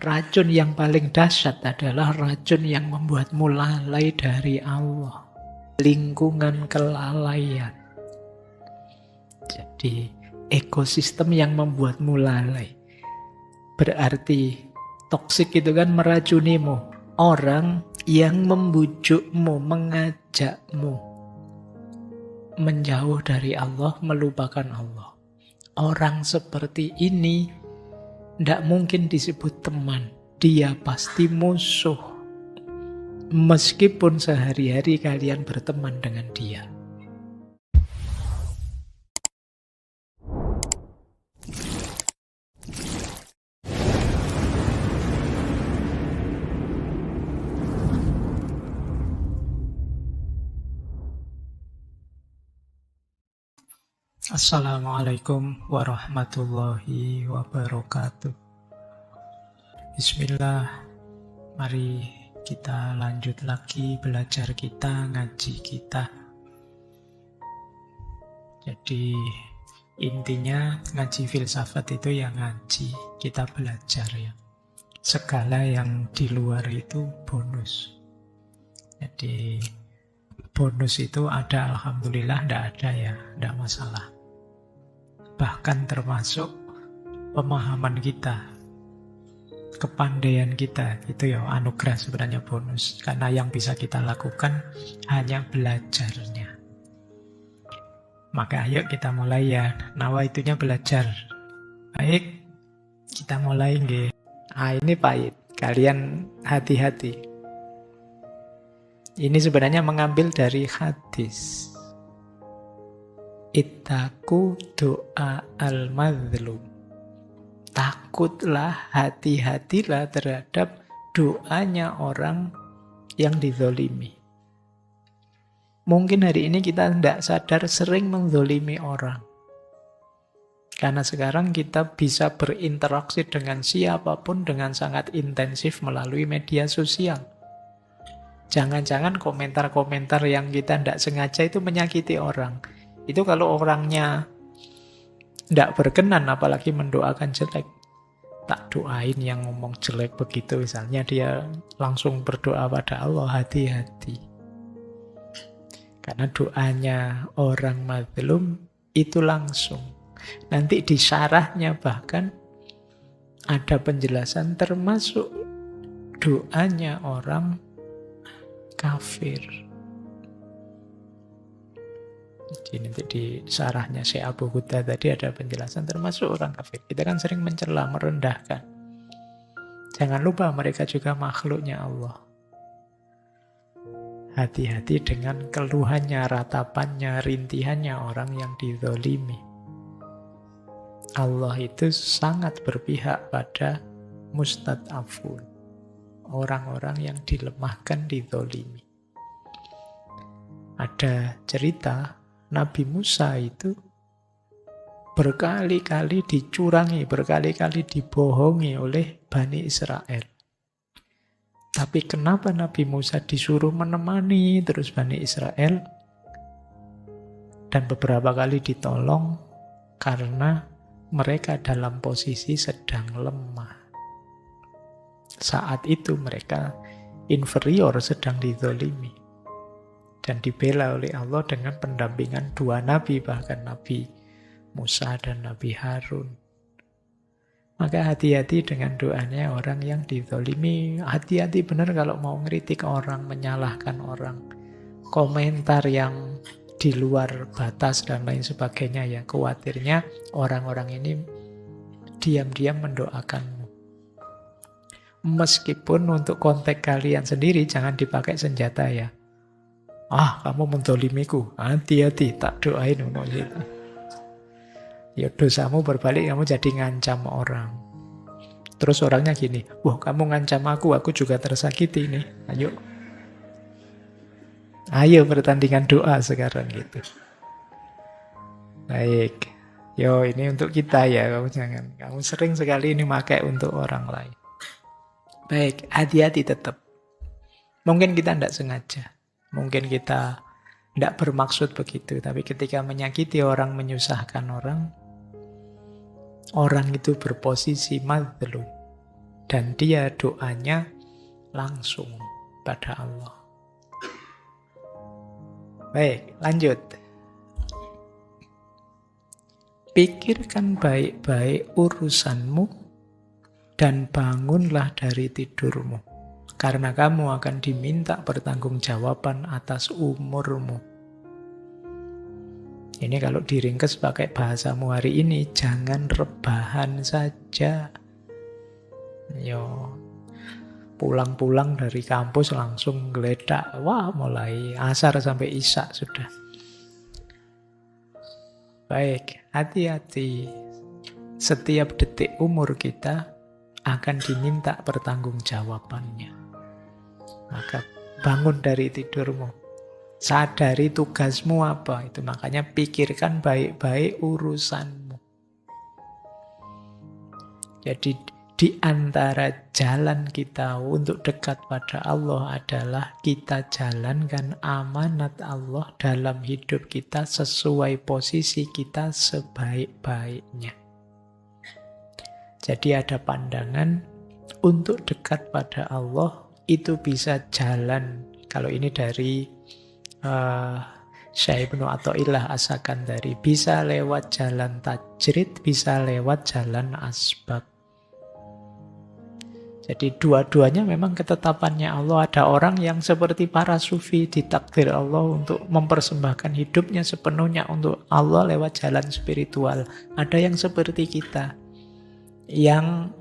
Racun yang paling dahsyat adalah racun yang membuatmu lalai dari Allah. Lingkungan kelalaian. Jadi ekosistem yang membuatmu lalai. Berarti toksik itu kan meracunimu. Orang yang membujukmu, mengajakmu menjauh dari Allah, melupakan Allah. Orang seperti ini tidak mungkin disebut teman. Dia pasti musuh. Meskipun sehari-hari kalian berteman dengan dia. Assalamualaikum warahmatullahi wabarakatuh. Bismillah. Mari kita lanjut lagi belajar kita, ngaji kita. Jadi intinya ngaji filsafat itu ya ngaji, kita belajar ya. Segala yang di luar itu bonus. Jadi bonus itu ada, alhamdulillah, tidak ada ya, tidak masalah. Bahkan termasuk pemahaman kita, kepandaian kita, itu ya anugerah sebenarnya bonus. Karena yang bisa kita lakukan hanya belajarnya. Maka ayo kita mulai ya, nawaitunya belajar. Baik, kita mulai nggih. Ini pahit, kalian hati-hati. Ini sebenarnya mengambil dari hadis. Ittaqu doa al-mazlum. Takutlah, hati-hatilah terhadap doanya orang yang dizolimi. Mungkin hari ini kita tidak sadar sering menzolimi orang. Karena sekarang kita bisa berinteraksi dengan siapapun dengan sangat intensif melalui media sosial. Jangan-jangan komentar-komentar yang kita tidak sengaja itu menyakiti orang. Itu kalau orangnya tidak berkenan, apalagi mendoakan jelek. Tak doain yang ngomong jelek begitu, misalnya dia langsung berdoa pada Allah, hati-hati. Karena doanya orang mazlum itu langsung. Nanti di syarahnya bahkan ada penjelasan termasuk doanya orang kafir. Jadi nanti di syarahnya Syekh Abu Huda tadi ada penjelasan termasuk orang kafir. Kita kan sering mencela, merendahkan. Jangan lupa mereka juga makhluknya Allah. Hati-hati dengan keluhannya, ratapannya, rintihannya orang yang dizolimi. Allah itu sangat berpihak pada mustad'afun. Orang-orang yang dilemahkan, dizolimi. Ada cerita Nabi Musa itu berkali-kali dicurangi, berkali-kali dibohongi oleh Bani Israel. Tapi kenapa Nabi Musa disuruh menemani terus Bani Israel? Dan beberapa kali ditolong karena mereka dalam posisi sedang lemah. Saat itu mereka inferior, sedang dizolimi. Dan dibela oleh Allah dengan pendampingan dua nabi, bahkan Nabi Musa dan Nabi Harun. Maka hati-hati dengan doanya orang yang dizolimi. Hati-hati benar kalau mau ngeritik orang, menyalahkan orang. Komentar yang di luar batas dan lain sebagainya ya. Khawatirnya orang-orang ini diam-diam mendoakanmu. Meskipun untuk konteks kalian sendiri jangan dipakai senjata ya. Kamu mendolimiku, hati-hati, tak doain gitu. Ya dosamu berbalik, kamu jadi ngancam orang. Terus orangnya gini, kamu ngancam aku juga tersakiti nih. Ayo pertandingan doa sekarang gitu. Baik, ini untuk kita ya, kamu sering sekali ini pakai untuk orang lain. Baik, hati-hati tetap. Mungkin kita tidak sengaja. Mungkin kita tidak bermaksud begitu, tapi ketika menyakiti orang, menyusahkan orang, orang itu berposisi mazlum. Dan dia doanya langsung pada Allah. Baik, lanjut. Pikirkan baik-baik urusanmu dan bangunlah dari tidurmu. Karena kamu akan diminta pertanggungjawaban atas umurmu. Ini kalau diringkes pakai bahasamu hari ini, jangan rebahan saja. Yo, pulang-pulang dari kampus langsung geledak. Wah, mulai asar sampai isya sudah. Baik, hati-hati. Setiap detik umur kita akan diminta pertanggungjawabannya. Maka bangun dari tidurmu. Sadari tugasmu apa. Itu makanya pikirkan baik-baik urusanmu. Jadi di antara jalan kita untuk dekat pada Allah adalah kita jalankan amanat Allah dalam hidup kita sesuai posisi kita sebaik-baiknya. Jadi ada pandangan untuk dekat pada Allah itu bisa jalan. Kalau ini dari Syekh Ibnu Athaillah As-Sakandari, bisa lewat jalan tajrid, bisa lewat jalan asbab. Jadi dua-duanya memang ketetapannya Allah. Ada orang yang seperti para sufi ditakdir Allah untuk mempersembahkan hidupnya sepenuhnya untuk Allah lewat jalan spiritual. Ada yang seperti kita yang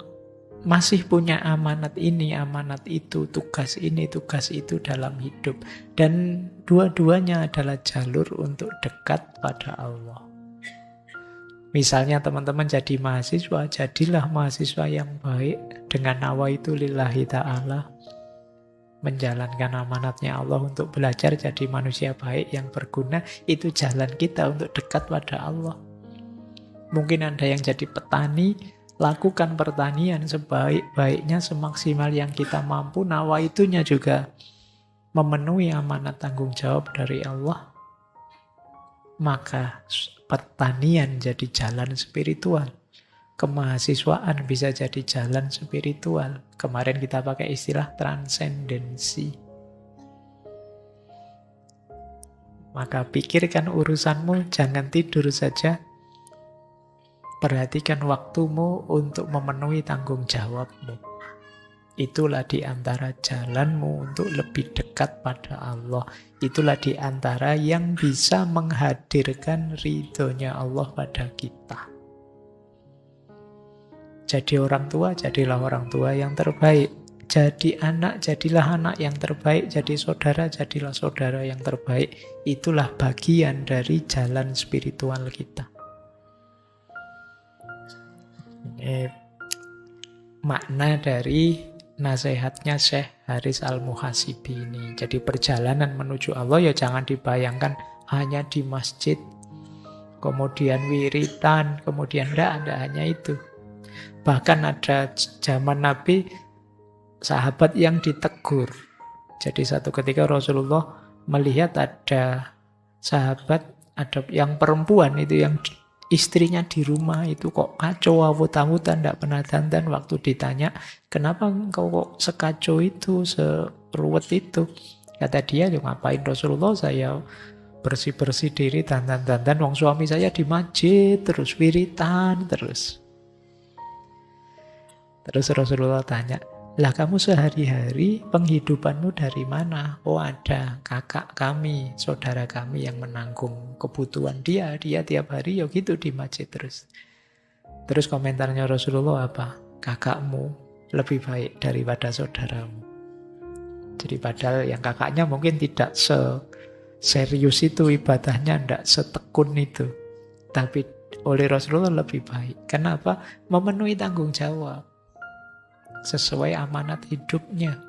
masih punya amanat ini, amanat itu, tugas ini, tugas itu dalam hidup. Dan dua-duanya adalah jalur untuk dekat pada Allah. Misalnya teman-teman jadi mahasiswa, jadilah mahasiswa yang baik dengan nawaitu lillahi ta'ala. Menjalankan amanatnya Allah untuk belajar jadi manusia baik yang berguna, itu jalan kita untuk dekat pada Allah. Mungkin ada yang jadi petani, lakukan pertanian sebaik-baiknya, semaksimal yang kita mampu, nawaitunya juga memenuhi amanat tanggung jawab dari Allah. Maka pertanian jadi jalan spiritual. Kemahasiswaan bisa jadi jalan spiritual. Kemarin kita pakai istilah transendensi. Maka pikirkan urusanmu, jangan tidur saja. Perhatikan waktumu untuk memenuhi tanggung jawabmu. Itulah di antara jalanmu untuk lebih dekat pada Allah. Itulah di antara yang bisa menghadirkan ridhonya Allah pada kita. Jadi orang tua, jadilah orang tua yang terbaik. Jadi anak, jadilah anak yang terbaik. Jadi saudara, jadilah saudara yang terbaik. Itulah bagian dari jalan spiritual kita. Ini makna dari nasihatnya Syekh Haris Al-Muhasibi ini. Jadi perjalanan menuju Allah ya jangan dibayangkan hanya di masjid, kemudian wiritan, kemudian enggak hanya itu. Bahkan ada zaman Nabi sahabat yang ditegur. Jadi satu ketika Rasulullah melihat ada sahabat, ada yang perempuan itu yang istrinya di rumah itu kok kacau, awut-awutan, tidak pernah dandan. Waktu ditanya, kenapa engkau kok sekacau itu, seruwet itu? Kata dia, ngapain Rasulullah, saya bersih-bersih diri, dandan-dandan, wong suami saya di masjid, terus wiritan, terus. Terus Rasulullah tanya, lah kamu sehari-hari penghidupanmu dari mana? Oh ada kakak kami, saudara kami yang menanggung kebutuhan dia tiap hari ya gitu di masjid terus. Terus komentarnya Rasulullah apa? Kakakmu lebih baik daripada saudaramu. Jadi padahal yang kakaknya mungkin tidak serius itu ibadahnya, tidak setekun itu. Tapi oleh Rasulullah lebih baik. Kenapa? Memenuhi tanggung jawab sesuai amanat hidupnya.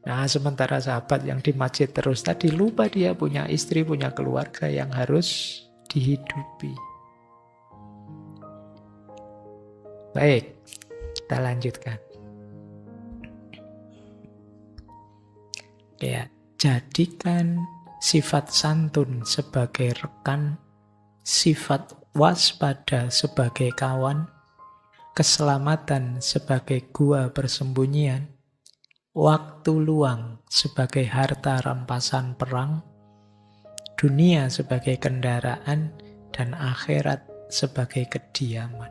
Nah, sementara sahabat yang di masjid terus tadi lupa dia punya istri, punya keluarga yang harus dihidupi. Baik, kita lanjutkan. Ya, jadikan sifat santun sebagai rekan, sifat waspada sebagai kawan, keselamatan sebagai gua persembunyian, waktu luang sebagai harta rampasan perang, dunia sebagai kendaraan, dan akhirat sebagai kediaman.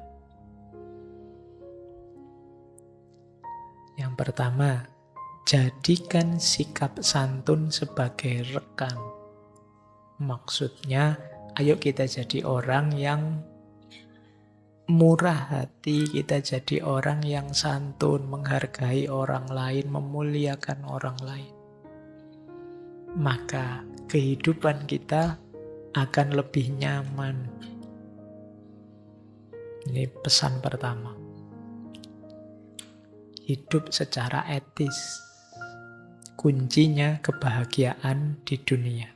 Yang pertama, jadikan sikap santun sebagai rekan. Maksudnya, ayo kita jadi orang yang murah hati, kita jadi orang yang santun, menghargai orang lain, memuliakan orang lain. Maka kehidupan kita akan lebih nyaman. Ini pesan pertama. Hidup secara etis. Kuncinya kebahagiaan di dunia.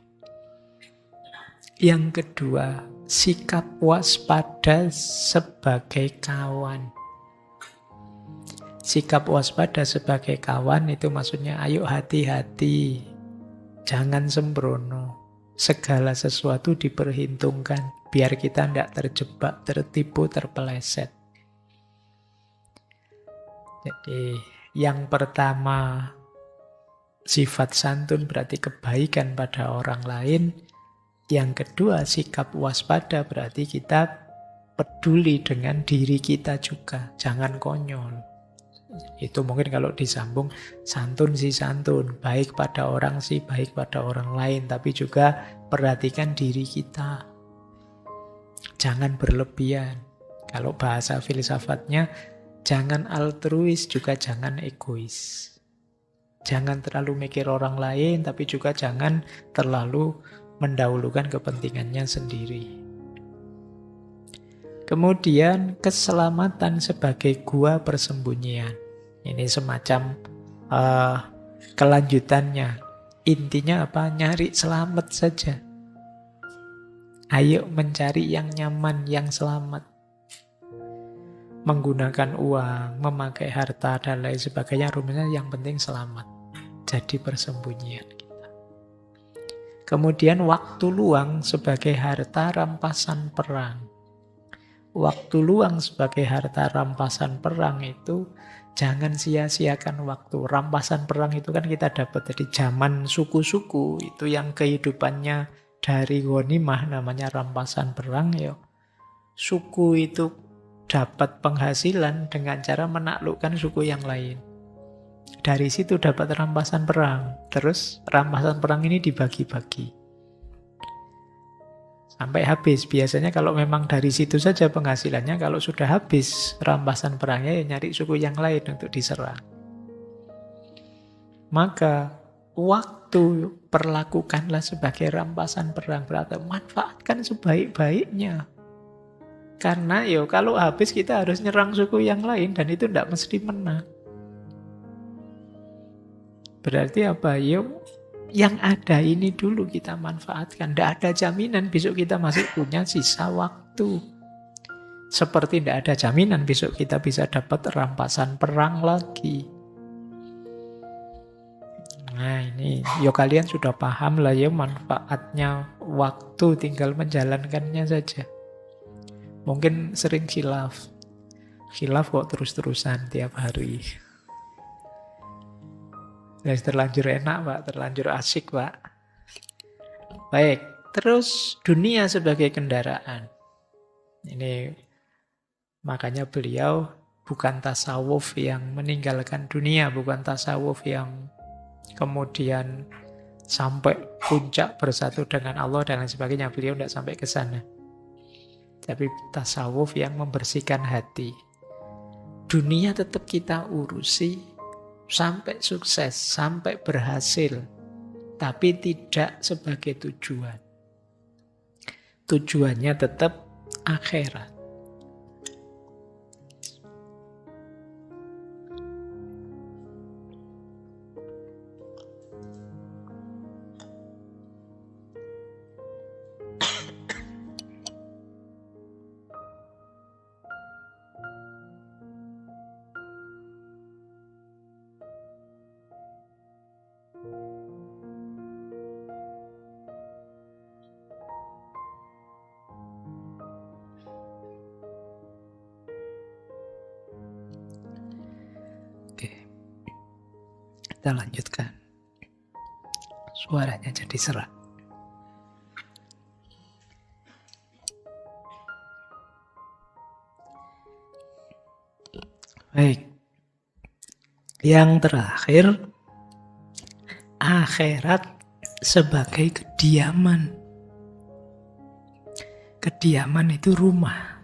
Yang kedua, sikap waspada sebagai kawan. Sikap waspada sebagai kawan itu maksudnya ayo hati-hati. Jangan sembrono. Segala sesuatu diperhitungkan. Biar kita tidak terjebak, tertipu, terpeleset. Jadi yang pertama, sifat santun berarti kebaikan pada orang lain. Yang kedua, sikap waspada berarti kita peduli dengan diri kita juga. Jangan konyol. Itu mungkin kalau disambung, santun sih santun. Baik pada orang sih, baik pada orang lain. Tapi juga perhatikan diri kita. Jangan berlebihan. Kalau bahasa filsafatnya, jangan altruis, juga jangan egois. Jangan terlalu mikir orang lain, tapi juga jangan terlalu mendahulukan kepentingannya sendiri. Kemudian keselamatan sebagai gua persembunyian. Ini semacam kelanjutannya. Intinya apa? Nyari selamat saja. Ayo mencari yang nyaman, yang selamat. Menggunakan uang, memakai harta, dan lain sebagainya. Rumusnya yang penting selamat. Jadi persembunyian. Kemudian waktu luang sebagai harta rampasan perang. Waktu luang sebagai harta rampasan perang itu jangan sia-siakan waktu. Rampasan perang itu kan kita dapat dari zaman suku-suku. Itu yang kehidupannya dari ghanimah namanya rampasan perang. Ya. Suku itu dapat penghasilan dengan cara menaklukkan suku yang lain. Dari situ dapat rampasan perang. Terus rampasan perang ini dibagi-bagi. Sampai habis. Biasanya kalau memang dari situ saja penghasilannya, kalau sudah habis rampasan perangnya, ya nyari suku yang lain untuk diserang. Maka waktu perlakukanlah sebagai rampasan perang. Berarti manfaatkan sebaik-baiknya. Karena kalau habis kita harus nyerang suku yang lain dan itu tidak mesti menang. Berarti apa? Yang ada ini dulu kita manfaatkan. Tidak ada jaminan besok kita masih punya sisa waktu. Seperti tidak ada jaminan besok kita bisa dapat rampasan perang lagi. Nah ini, kalian sudah paham lah manfaatnya waktu, tinggal menjalankannya saja. Mungkin sering khilaf. Khilaf kok terus-terusan tiap hari. Terlanjur enak, Pak. Terlanjur asik, Pak. Baik. Terus dunia sebagai kendaraan. Ini makanya beliau bukan tasawuf yang meninggalkan dunia. Bukan tasawuf yang kemudian sampai puncak bersatu dengan Allah dan lain sebagainya. Beliau tidak sampai ke sana. Tapi tasawuf yang membersihkan hati. Dunia tetap kita urusi sampai sukses, sampai berhasil, tapi tidak sebagai tujuan. Tujuannya tetap akhirat. Kita lanjutkan. Suaranya jadi serak. Baik. Yang terakhir, akhirat sebagai kediaman. Kediaman itu rumah.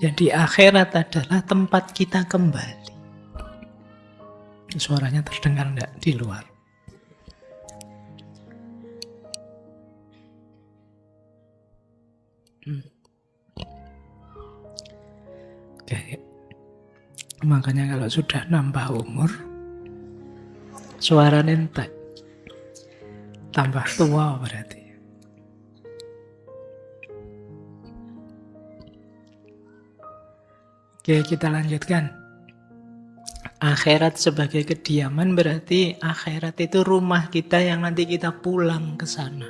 Jadi akhirat adalah tempat kita kembali. Suaranya terdengar enggak di luar? Oke. Makanya kalau sudah nambah umur, suaranya entek. Tambah tua berarti. Oke, kita lanjutkan. Akhirat sebagai kediaman berarti akhirat itu rumah kita yang nanti kita pulang ke sana.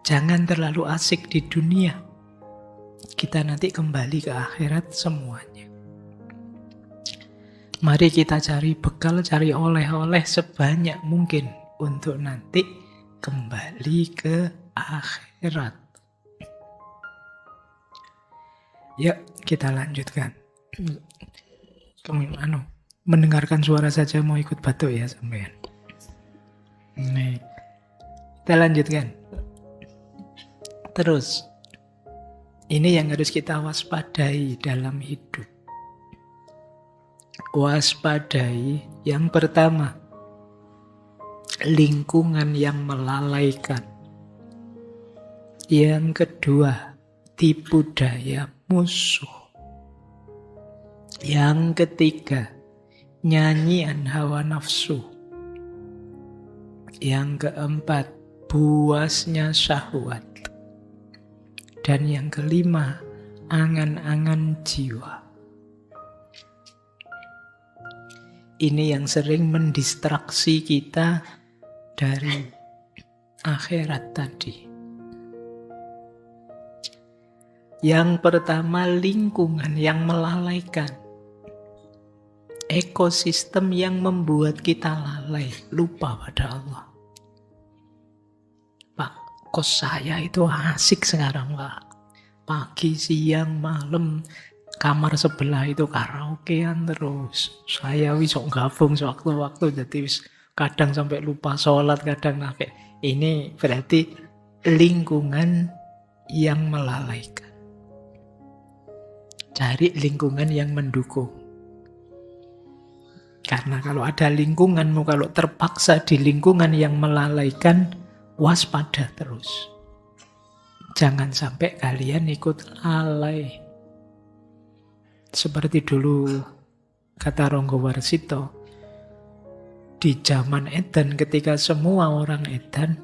Jangan terlalu asik di dunia. Kita nanti kembali ke akhirat semuanya. Mari kita cari bekal, cari oleh-oleh sebanyak mungkin untuk nanti kembali ke akhirat. Yuk, kita lanjutkan. Mendengarkan suara saja mau ikut batuk ya sampean. Nih, kita lanjutkan. Terus, ini yang harus kita waspadai dalam hidup. Waspadai yang pertama, lingkungan yang melalaikan. Yang kedua, tipu daya musuh. Yang ketiga, nyanyian hawa nafsu. Yang keempat, buasnya syahwat. Dan yang kelima, angan-angan jiwa. Ini yang sering mendistraksi kita dari akhirat tadi. Yang pertama, lingkungan yang melalaikan. Ekosistem yang membuat kita lalai, lupa pada Allah. Pak, kos saya itu asik sekarang, Pak. Pagi, siang, malam, kamar sebelah itu karaokean terus. Saya wis gabung sewaktu-waktu, jadi wis kadang sampai lupa sholat, kadang sampai. Ini berarti lingkungan yang melalaikan. Cari lingkungan yang mendukung. Karena kalau ada lingkunganmu, kalau terpaksa di lingkungan yang melalaikan, waspada terus. Jangan sampai kalian ikut lalai. Seperti dulu kata Ronggo Warsito, di zaman Edan ketika semua orang Edan,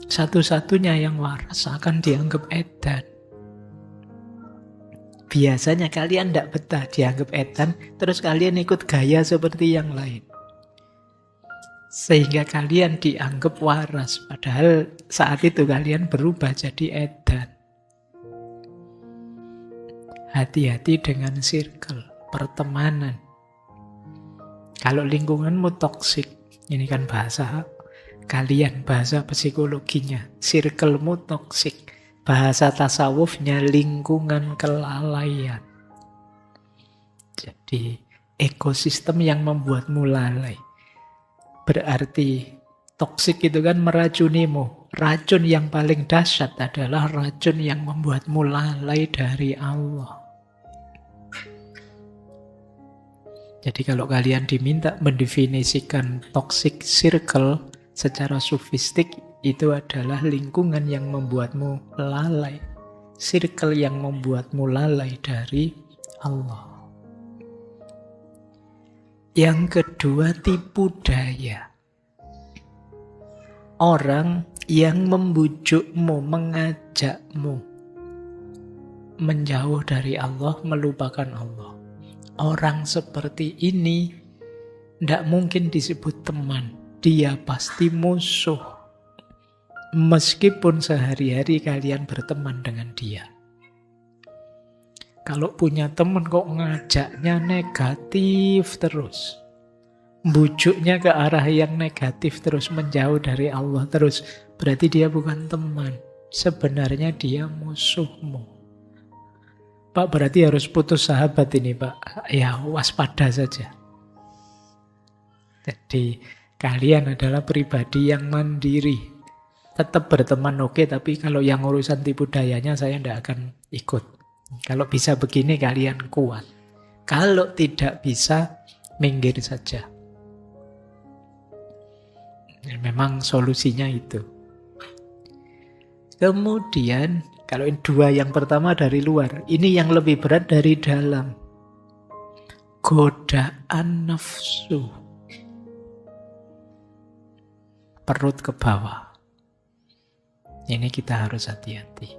satu-satunya yang waras akan dianggap Edan. Biasanya kalian tidak betah dianggap edan, terus kalian ikut gaya seperti yang lain. Sehingga kalian dianggap waras, padahal saat itu kalian berubah jadi edan. Hati-hati dengan circle, pertemanan. Kalau lingkunganmu toksik, ini kan bahasa kalian, bahasa psikologinya, circlemu toksik. Bahasa tasawufnya lingkungan kelalaian. Jadi ekosistem yang membuatmu lalai. Berarti toksik itu kan meracunimu. Racun yang paling dahsyat adalah racun yang membuatmu lalai dari Allah. Jadi kalau kalian diminta mendefinisikan toxic circle secara sufistik, itu adalah lingkungan yang membuatmu lalai. Circle yang membuatmu lalai dari Allah. Yang kedua, tipu daya. Orang yang membujukmu, mengajakmu menjauh dari Allah, melupakan Allah. Orang seperti ini tidak mungkin disebut teman. Dia pasti musuh. Meskipun sehari-hari kalian berteman dengan dia. Kalau punya teman kok ngajaknya negatif terus. Bujuknya ke arah yang negatif terus, menjauh dari Allah terus. Berarti dia bukan teman. Sebenarnya dia musuhmu. Pak, berarti harus putus sahabat ini, Pak. Ya, waspada saja. Jadi, kalian adalah pribadi yang mandiri. Tetap berteman oke, tapi kalau yang urusan tipu dayanya saya tidak akan ikut. Kalau bisa begini kalian kuat. Kalau tidak bisa, minggir saja. Memang solusinya itu. Kemudian, kalau dua yang pertama dari luar, ini yang lebih berat dari dalam. Godaan nafsu. Perut ke bawah. Ini kita harus hati-hati.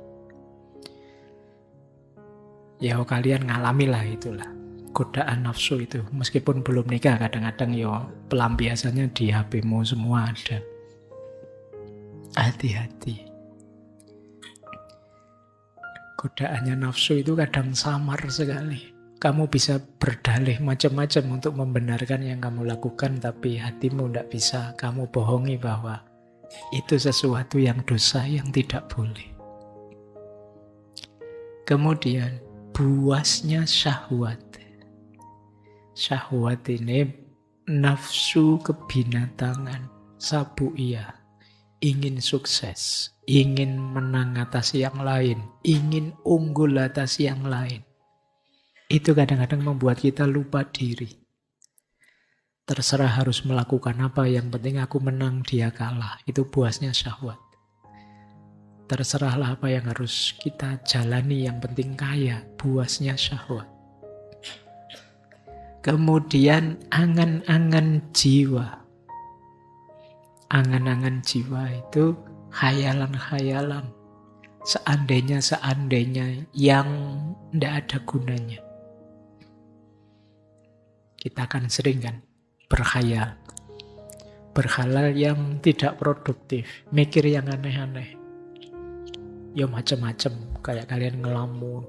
Ya kalian ngalamilah itulah. Godaan nafsu itu. Meskipun belum nikah, kadang-kadang ya pelampiasannya di HP-mu semua ada. Hati-hati. Godaannya nafsu itu kadang samar sekali. Kamu bisa berdalih macam-macam untuk membenarkan yang kamu lakukan, tapi hatimu tidak bisa. Kamu bohongi bahwa itu sesuatu yang dosa, yang tidak boleh. Kemudian, buasnya syahwat. Syahwat ini nafsu kebinatangan, sabu'iyah. Ingin sukses, ingin menang atas yang lain, ingin unggul atas yang lain. Itu kadang-kadang membuat kita lupa diri. Terserah harus melakukan apa, yang penting aku menang, dia kalah. Itu buasnya syahwat. Terserahlah apa yang harus kita jalani, yang penting kaya, buasnya syahwat. Kemudian angan-angan jiwa. Angan-angan jiwa itu khayalan-khayalan. Seandainya-seandainya yang tidak ada gunanya. Kita akan sering kan berkhayal. Berkhayal yang tidak produktif. Mikir yang aneh-aneh. Ya macam-macam. Kayak kalian ngelamun.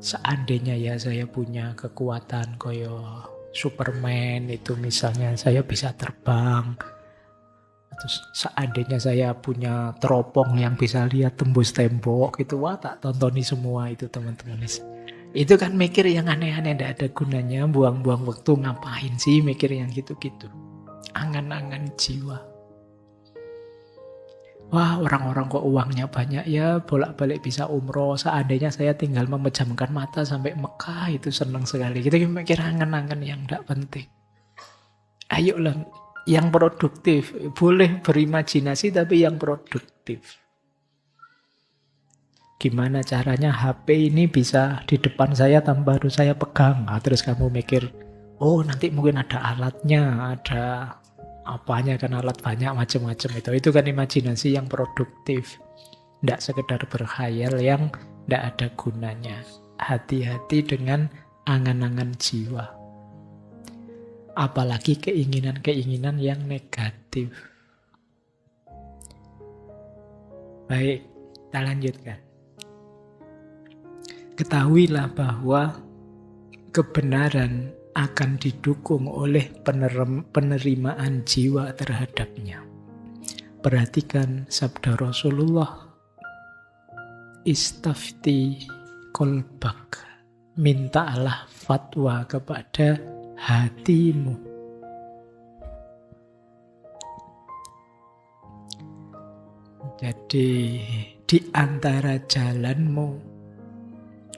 Seandainya ya saya punya kekuatan kayak Superman itu misalnya. Saya bisa terbang. Terus seandainya saya punya teropong yang bisa lihat tembus tembok. Itu wah tak tontoni semua itu teman-teman. Itu kan mikir yang aneh-aneh, tidak ada gunanya, buang-buang waktu, ngapain sih mikir yang gitu-gitu. Angan-angan jiwa. Wah, orang-orang kok uangnya banyak ya, bolak-balik bisa umroh, seandainya saya tinggal memejamkan mata sampai Mekah, itu senang sekali. Kita mikir angan-angan yang tidak penting. Ayolah, yang produktif. Boleh berimajinasi, tapi yang produktif. Gimana caranya HP ini bisa di depan saya tanpa harus saya pegang. Nah, terus kamu mikir, oh nanti mungkin ada alatnya, ada apanya kan, alat banyak macam-macam itu. Itu kan imajinasi yang produktif. Tidak sekedar berkhayal yang tidak ada gunanya. Hati-hati dengan angan-angan jiwa. Apalagi keinginan-keinginan yang negatif. Baik, kita lanjutkan. Ketahuilah bahwa kebenaran akan didukung oleh penerimaan jiwa terhadapnya. Perhatikan sabda Rasulullah, istafti kolbak, mintalah fatwa kepada hatimu. Jadi di antara jalanmu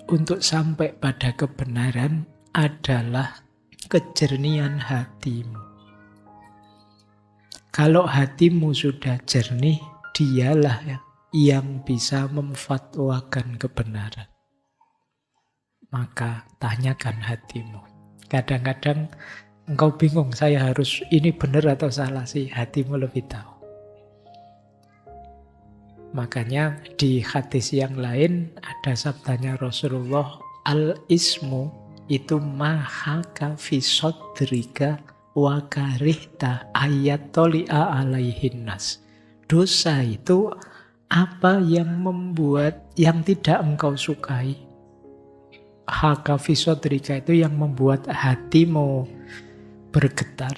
untuk sampai pada kebenaran adalah kejernihan hatimu. Kalau hatimu sudah jernih, dialah yang bisa memfatwakan kebenaran. Maka tanyakan hatimu. Kadang-kadang engkau bingung, saya harus ini benar atau salah sih, hatimu lebih tahu. Makanya di hadis yang lain ada sabdanya Rasulullah, al-ismu itu mahaka fi sodrika wa karihta ayatoli'a alaihin nas. Dosa itu apa yang membuat, yang tidak engkau sukai, haka fisodrika itu yang membuat hatimu bergetar,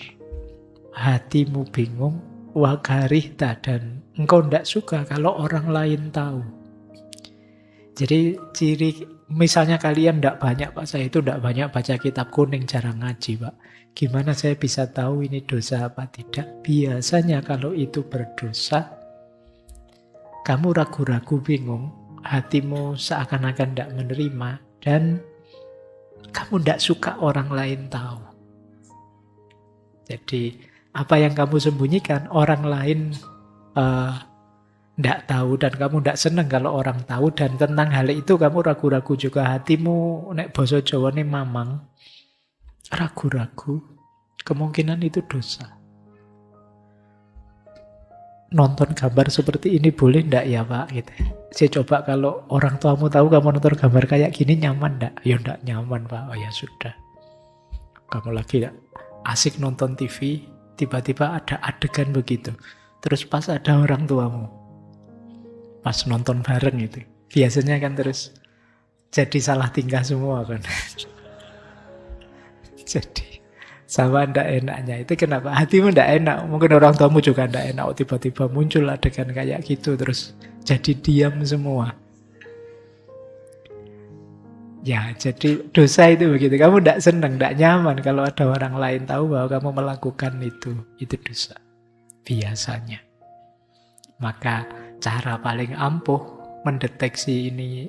hatimu bingung, wakarihta, dan engkau tidak suka kalau orang lain tahu. Jadi misalnya kalian tidak banyak, Pak, saya itu tidak banyak baca kitab kuning, jarang ngaji, Pak. Gimana saya bisa tahu ini dosa apa tidak? Biasanya kalau itu berdosa, kamu ragu-ragu, bingung, hatimu seakan-akan tidak menerima, dan kamu tidak suka orang lain tahu. Jadi apa yang kamu sembunyikan, orang lain tidak tahu, dan kamu tidak senang kalau orang tahu, dan tentang hal itu kamu ragu-ragu juga. Hatimu, nek basa Jawa ini mamang, ragu-ragu, kemungkinan itu dosa. Nonton gambar seperti ini boleh ndak ya, Pak? Gitu. Saya coba kalau orang tuamu tahu kamu nonton gambar kayak gini, nyaman ndak? Ya ndak nyaman, Pak. Oh ya sudah. Kamu lagi asik nonton TV, tiba-tiba ada adegan begitu. Terus pas ada orang tuamu, pas nonton bareng itu, biasanya kan terus jadi salah tingkah semua kan. Jadi sama ndak enaknya itu kenapa? Hatimu ndak enak. Mungkin orang tuamu juga ndak enak. Tiba-tiba muncul adegan kayak gitu, terus jadi diam semua. Ya, jadi dosa itu begitu. Kamu ndak senang, ndak nyaman kalau ada orang lain tahu bahwa kamu melakukan itu. Itu dosa. Biasanya. Maka cara paling ampuh mendeteksi ini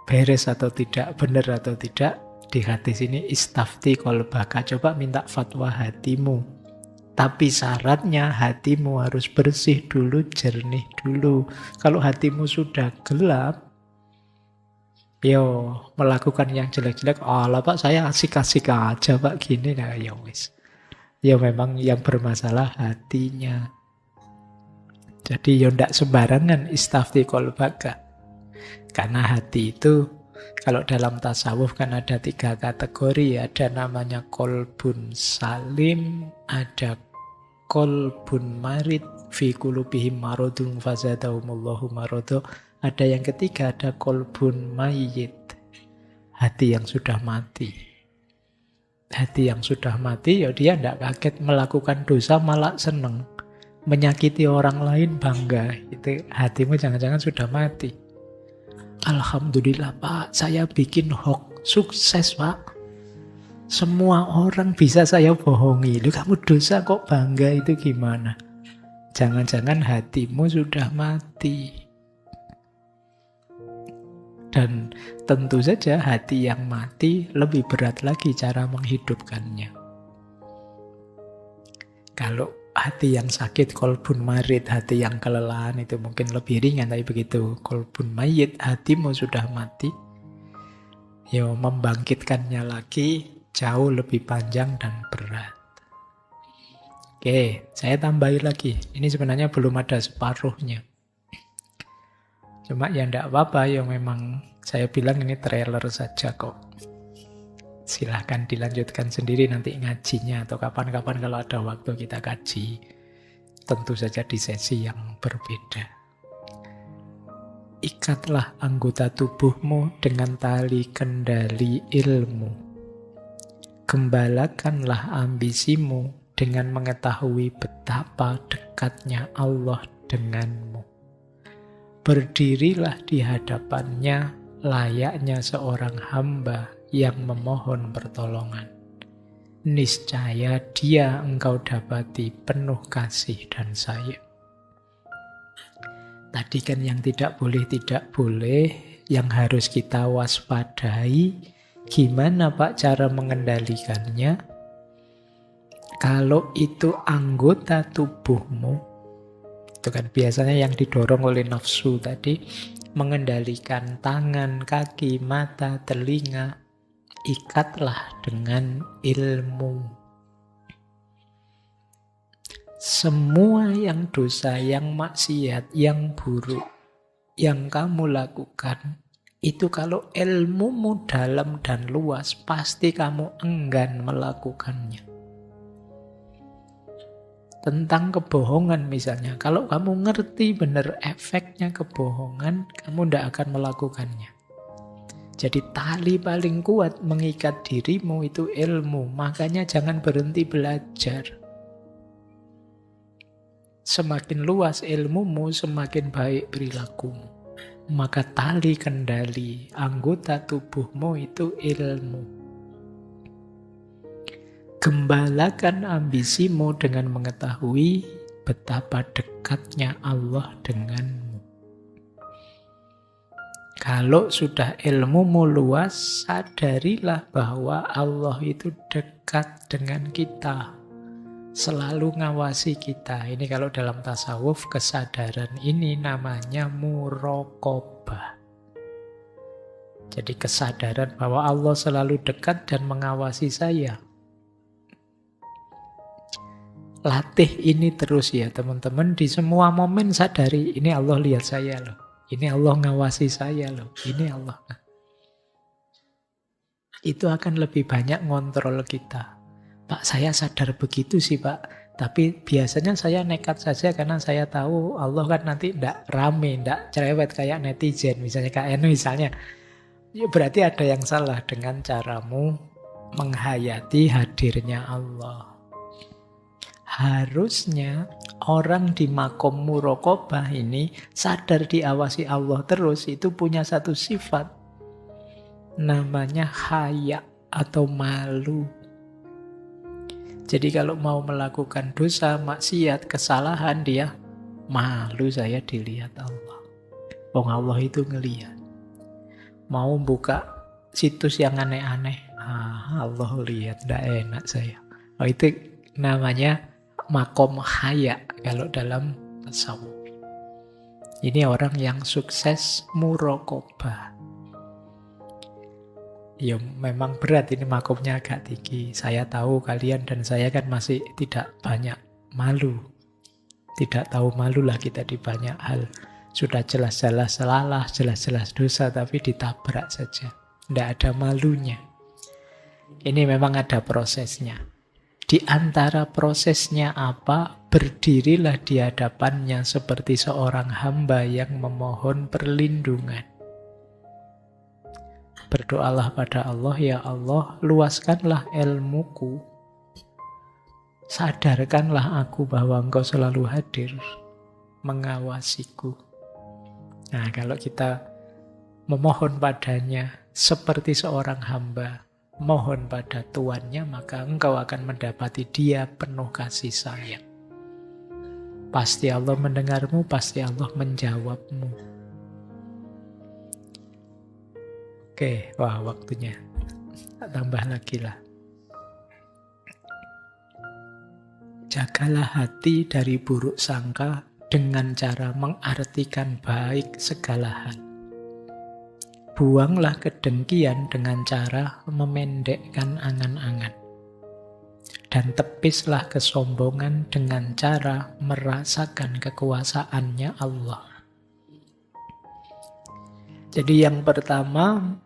beres atau tidak, benar atau tidak, di hadis ini istafti qalbaka, coba minta fatwa hatimu. Tapi syaratnya hatimu harus bersih dulu, jernih dulu. Kalau hatimu sudah gelap, yo melakukan yang jelek-jelek, alah Pak saya asik-asik aja Pak gini, nah ya wis. Ya memang yang bermasalah hatinya. Jadi yo ndak sembarangan istafti qalbaka. Karena hati itu, kalau dalam tasawuf kan ada 3 kategori. Ada namanya kolbun salim, ada kolbun marid, fi qulubihim maradun fazadahumullahu marada. Ada yang ketiga, ada kolbun mayyit, hati yang sudah mati. Hati yang sudah mati, ya dia tidak kaget melakukan dosa, malah seneng. Menyakiti orang lain bangga. Itu hatimu jangan-jangan sudah mati. Alhamdulillah Pak, saya bikin hoax, sukses Pak. Semua orang bisa saya bohongi. Lu kamu dosa kok bangga, itu gimana? Jangan-jangan hatimu sudah mati. Dan tentu saja hati yang mati lebih berat lagi cara menghidupkannya. Kalau hati yang sakit, kolbun marid, hati yang kelelahan itu mungkin lebih ringan. Tapi begitu kolbun mayit, hatimu sudah mati, ya membangkitkannya lagi jauh lebih panjang dan berat. Oke, saya tambahin lagi. Ini sebenarnya belum ada separuhnya. Cuma ya enggak apa-apa, ya memang saya bilang ini trailer saja kok. Silahkan dilanjutkan sendiri nanti ngajinya, atau kapan-kapan kalau ada waktu kita kaji. Tentu saja di sesi yang berbeda. Ikatlah anggota tubuhmu dengan tali kendali ilmu. Gembalakanlah ambisimu dengan mengetahui betapa dekatnya Allah denganmu. Berdirilah di hadapannya layaknya seorang hamba yang memohon pertolongan. Niscaya dia engkau dapati penuh kasih dan sayang. Tadi kan yang tidak boleh, yang harus kita waspadai. Gimana Pak cara mengendalikannya? Kalau itu anggota tubuhmu, itu kan biasanya yang didorong oleh nafsu tadi, mengendalikan tangan, kaki, mata, telinga, ikatlah dengan ilmu. Semua yang dosa, yang maksiat, yang buruk, yang kamu lakukan, itu kalau ilmumu dalam dan luas, pasti kamu enggan melakukannya. Tentang kebohongan misalnya, kalau kamu ngerti benar efeknya kebohongan, kamu tidak akan melakukannya. Jadi tali paling kuat mengikat dirimu itu ilmu. Makanya jangan berhenti belajar. Semakin luas ilmumu, semakin baik perilakumu. Maka tali kendali anggota tubuhmu itu ilmu. Gembalakan ambisimu dengan mengetahui betapa dekatnya Allah denganmu. Kalau sudah ilmumu luas, sadarilah bahwa Allah itu dekat dengan kita. Selalu ngawasi kita. Ini kalau dalam tasawuf, kesadaran ini namanya muraqabah. Jadi kesadaran bahwa Allah selalu dekat dan mengawasi saya. Latih ini terus ya teman-teman. Di semua momen sadari, ini Allah lihat saya loh. Ini Allah ngawasi saya loh. Ini Allah. Itu akan lebih banyak ngontrol kita. Pak, saya sadar begitu sih Pak. Tapi biasanya saya nekat saja karena saya tahu Allah kan nanti tidak rame, tidak cerewet kayak netizen. Misalnya KN misalnya. Ya berarti ada yang salah dengan caramu menghayati hadirnya Allah. Harusnya orang di makom muraqabah ini sadar diawasi Allah terus, itu punya satu sifat. Namanya haya atau malu. Jadi kalau mau melakukan dosa, maksiat, kesalahan, dia malu saya dilihat Allah. Wong Allah itu ngelihat. Mau buka situs yang aneh-aneh, Allah lihat, tidak enak saya. Oh, itu namanya makom haya kalau dalam tasawuf. Ini orang yang sukses muraqabah. Ya memang berat, ini makomnya agak tinggi. Saya tahu kalian dan saya kan masih tidak banyak malu. Tidak tahu malu lah kita di banyak hal. Sudah jelas-jelas salah, jelas-jelas dosa, tapi ditabrak saja. Tidak ada malunya. Ini memang ada prosesnya. Di antara prosesnya apa? Berdirilah di hadapannya seperti seorang hamba yang memohon perlindungan. Berdoalah pada Allah, ya Allah, luaskanlah ilmuku. Sadarkanlah aku bahwa Engkau selalu hadir, mengawasiku. Nah, kalau kita memohon padanya seperti seorang hamba, mohon pada Tuannya, maka engkau akan mendapati dia penuh kasih sayang. Pasti Allah mendengarmu, pasti Allah menjawabmu. Oke, wah waktunya. Tambah lagi lah. Jagalah hati dari buruk sangka dengan cara mengartikan baik segala hal. Buanglah kedengkian dengan cara memendekkan angan-angan. Dan tepislah kesombongan dengan cara merasakan kekuasaannya Allah. Jadi yang pertama,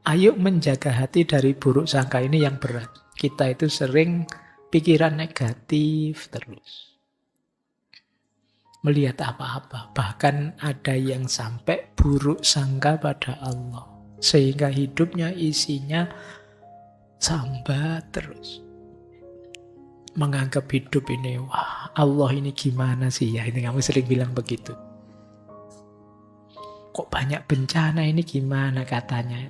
ayo menjaga hati dari buruk sangka. Ini yang berat. Kita itu sering pikiran negatif terus. Melihat apa-apa. Bahkan ada yang sampai buruk sangka pada Allah. Sehingga hidupnya isinya sambat terus. Menganggap hidup ini, wah Allah ini gimana sih ya? Ini kamu sering bilang begitu. Kok banyak bencana ini gimana katanya?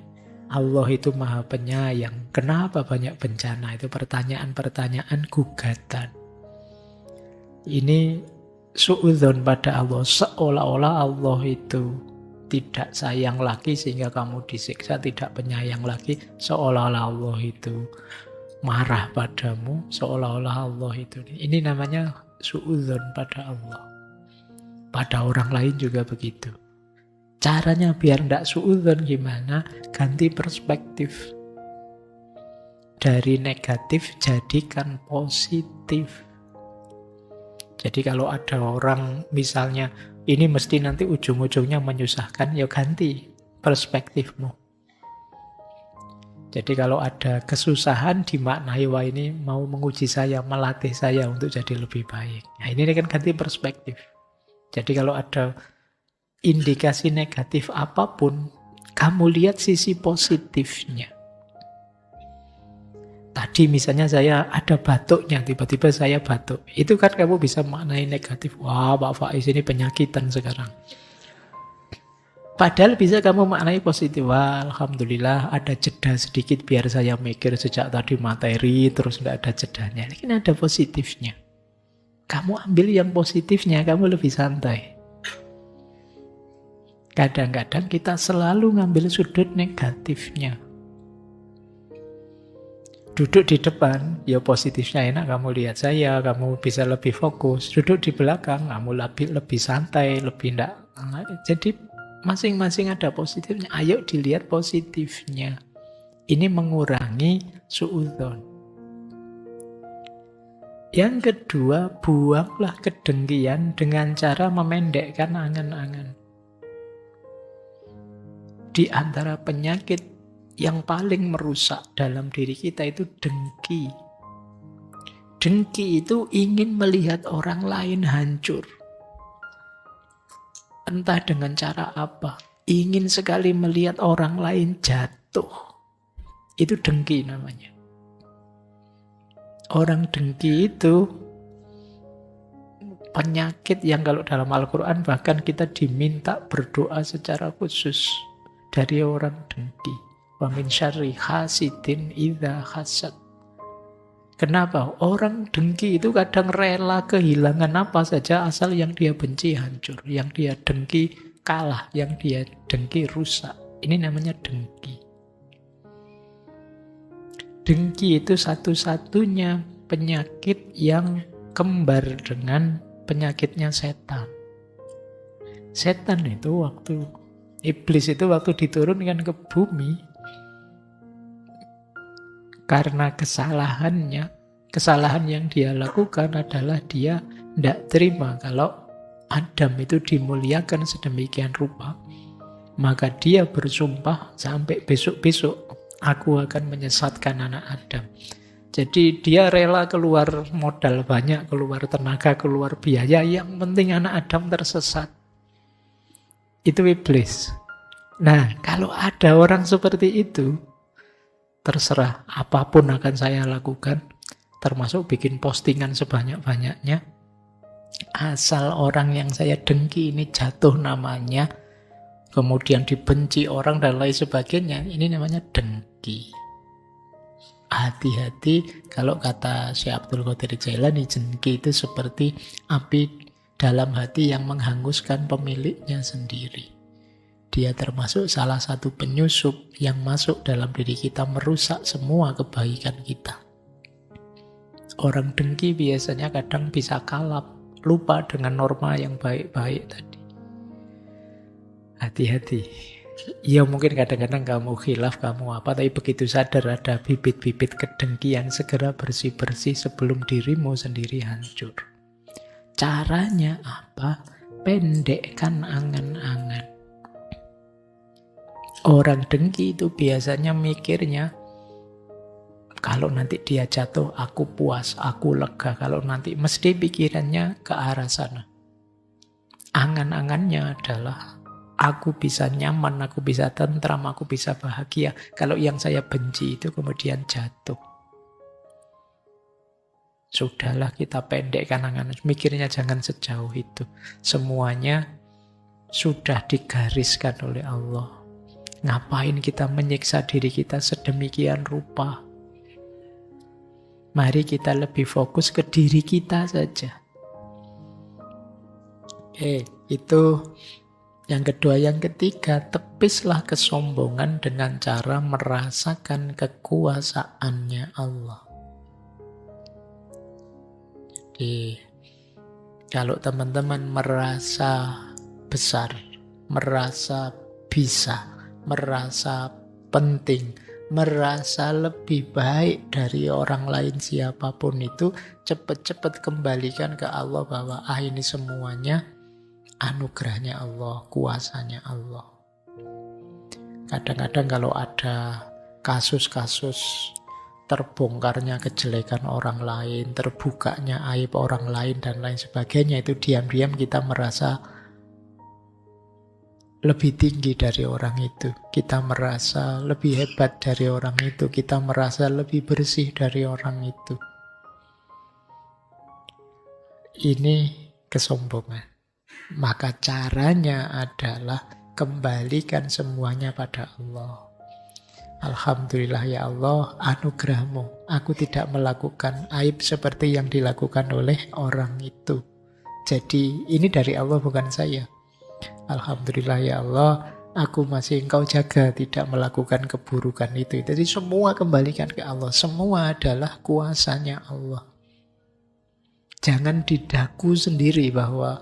Allah itu maha penyayang. Kenapa banyak bencana? Itu pertanyaan-pertanyaan gugatan. Ini suudzon pada Allah, seolah-olah Allah itu tidak sayang lagi sehingga kamu disiksa, tidak penyayang lagi, seolah-olah Allah itu marah padamu, seolah-olah Allah itu. Ini namanya suudzon pada Allah. Pada orang lain juga begitu. Caranya biar tidak suudzon gimana? Ganti perspektif. Dari negatif jadikan positif. Jadi kalau ada orang misalnya ini mesti nanti ujung-ujungnya menyusahkan, ya ganti perspektifmu. Jadi kalau ada kesusahan dimaknai, wah ini mau menguji saya, melatih saya untuk jadi lebih baik. Nah ini kan ganti perspektif. Jadi kalau ada indikasi negatif apapun, kamu lihat sisi positifnya. Tadi misalnya saya ada batuknya, tiba-tiba saya batuk. Itu kan kamu bisa maknai negatif. Wah, Pak Faiz ini penyakitan sekarang. Padahal bisa kamu maknai positif. Wah, alhamdulillah ada jeda sedikit biar saya mikir sejak tadi materi, terus nggak ada jedanya. Ini ada positifnya. Kamu ambil yang positifnya, kamu lebih santai. Kadang-kadang kita selalu ngambil sudut negatifnya. Duduk di depan, ya positifnya enak, kamu lihat saya, kamu bisa lebih fokus. Duduk di belakang, kamu lebih santai, lebih enggak. Jadi masing-masing ada positifnya. Ayo dilihat positifnya. Ini mengurangi suudzon. Yang kedua, buanglah kedengkian dengan cara memendekkan angan-angan. Di antara penyakit yang paling merusak dalam diri kita itu dengki. Dengki itu ingin melihat orang lain hancur. Entah dengan cara apa. Ingin sekali melihat orang lain jatuh. Itu dengki namanya. Orang dengki itu penyakit yang kalau dalam Al-Quran bahkan kita diminta berdoa secara khusus dari orang dengki. Wa min syarri hasidin idza hasad. Kenapa? Orang dengki itu kadang rela kehilangan apa saja asal yang dia benci hancur, yang dia dengki kalah, yang dia dengki rusak. Ini namanya dengki. Dengki itu satu-satunya penyakit yang kembar dengan penyakitnya setan. Setan itu iblis itu waktu diturunkan ke bumi, karena kesalahan yang dia lakukan adalah dia tidak terima kalau Adam itu dimuliakan sedemikian rupa. Maka dia bersumpah sampai besok-besok, aku akan menyesatkan anak Adam. Jadi dia rela keluar modal banyak, keluar tenaga, keluar biaya, yang penting anak Adam tersesat. Itu iblis. Nah, kalau ada orang seperti itu, terserah apapun akan saya lakukan, termasuk bikin postingan sebanyak-banyaknya. Asal orang yang saya dengki ini jatuh namanya, kemudian dibenci orang dan lain sebagainya, ini namanya dengki. Hati-hati, kalau kata Syekh Abdul Qadir Jailani, dengki itu seperti api dalam hati yang menghanguskan pemiliknya sendiri. Dia termasuk salah satu penyusup yang masuk dalam diri kita, merusak semua kebaikan kita. Orang dengki biasanya kadang bisa kalap, lupa dengan norma yang baik-baik tadi. Hati-hati. Ya mungkin kadang-kadang kamu khilaf, kamu apa, tapi begitu sadar ada bibit-bibit kedengkian, segera bersih-bersih sebelum dirimu sendiri hancur. Caranya apa? Pendekkan angan-angan. Orang dengki itu biasanya mikirnya, kalau nanti dia jatuh, aku puas, aku lega. Kalau nanti, mesti pikirannya ke arah sana. Angan-angannya adalah, aku bisa nyaman, aku bisa tentram, aku bisa bahagia. Kalau yang saya benci itu kemudian jatuh. Sudahlah, kita pendekkan angan. Mikirnya jangan sejauh itu. Semuanya sudah digariskan oleh Allah. Ngapain kita menyiksa diri kita sedemikian rupa? Mari kita lebih fokus ke diri kita saja. Itu yang kedua. Yang ketiga, tepislah kesombongan dengan cara merasakan kekuasaannya Allah. Jadi, kalau teman-teman merasa besar, merasa bisa, merasa penting, merasa lebih baik dari orang lain siapapun itu, cepat-cepat kembalikan ke Allah bahwa ini semuanya anugerahnya Allah, kuasanya Allah. Kadang-kadang kalau ada kasus-kasus terbongkarnya kejelekan orang lain, terbukanya aib orang lain dan lain sebagainya, itu diam-diam kita merasa lebih tinggi dari orang itu. Kita merasa lebih hebat dari orang itu. Kita merasa lebih bersih dari orang itu. Ini kesombongan. Maka caranya adalah kembalikan semuanya pada Allah. Alhamdulillah ya Allah, anugerahmu. Aku tidak melakukan aib seperti yang dilakukan oleh orang itu. Jadi ini dari Allah bukan saya. Alhamdulillah ya Allah, aku masih Engkau jaga tidak melakukan keburukan itu. Jadi semua kembalikan ke Allah. Semua adalah kuasanya Allah. Jangan didaku sendiri bahwa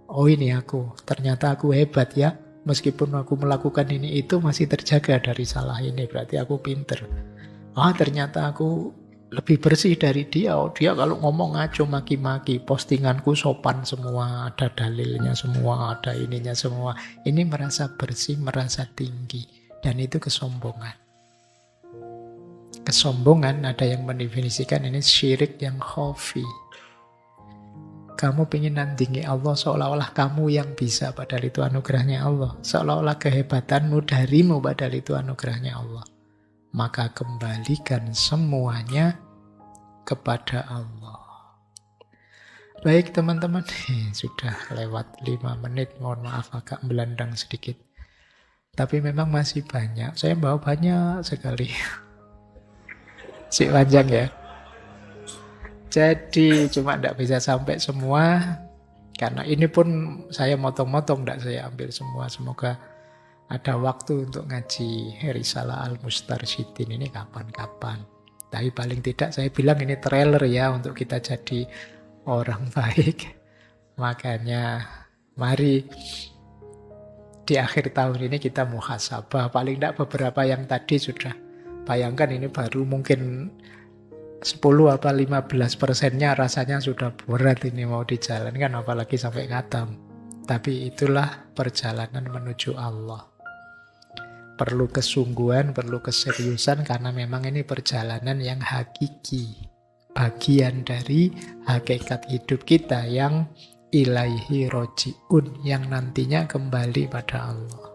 oh ini aku, ternyata aku hebat ya. Meskipun aku melakukan ini itu masih terjaga dari salah ini, berarti aku pinter. Ternyata aku lebih bersih dari dia. Dia kalau ngomong ngaco maki-maki, postinganku sopan semua, ada dalilnya semua, ada ininya semua. Ini merasa bersih, merasa tinggi. Dan itu kesombongan. Kesombongan ada yang mendefinisikan ini syirik yang khafi. Kamu ingin nandingi Allah seolah-olah kamu yang bisa, padahal itu anugerahnya Allah. Seolah-olah kehebatanmu darimu, padahal itu anugerahnya Allah. Maka kembalikan semuanya kepada Allah. Baik teman-teman, sudah lewat 5 menit, mohon maaf agak melandang sedikit. Tapi memang masih banyak, saya bawa banyak sekali. Si panjang ya. Jadi cuma tidak bisa sampai semua, karena ini pun saya motong-motong, tidak saya ambil semua. Semoga ada waktu untuk ngaji Risalah Al-Mustarsyidin ini kapan-kapan. Tapi paling tidak saya bilang ini trailer ya untuk kita jadi orang baik. Makanya mari di akhir tahun ini kita muhasabah. Paling tidak beberapa yang tadi sudah. Bayangkan ini baru mungkin 10 apa 15%-nya rasanya sudah berat ini mau dijalankan, apalagi sampai khatam. Tapi itulah perjalanan menuju Allah. Perlu kesungguhan, perlu keseriusan, karena memang ini perjalanan yang hakiki. Bagian dari hakikat hidup kita yang ilaihi roji'un, yang nantinya kembali pada Allah.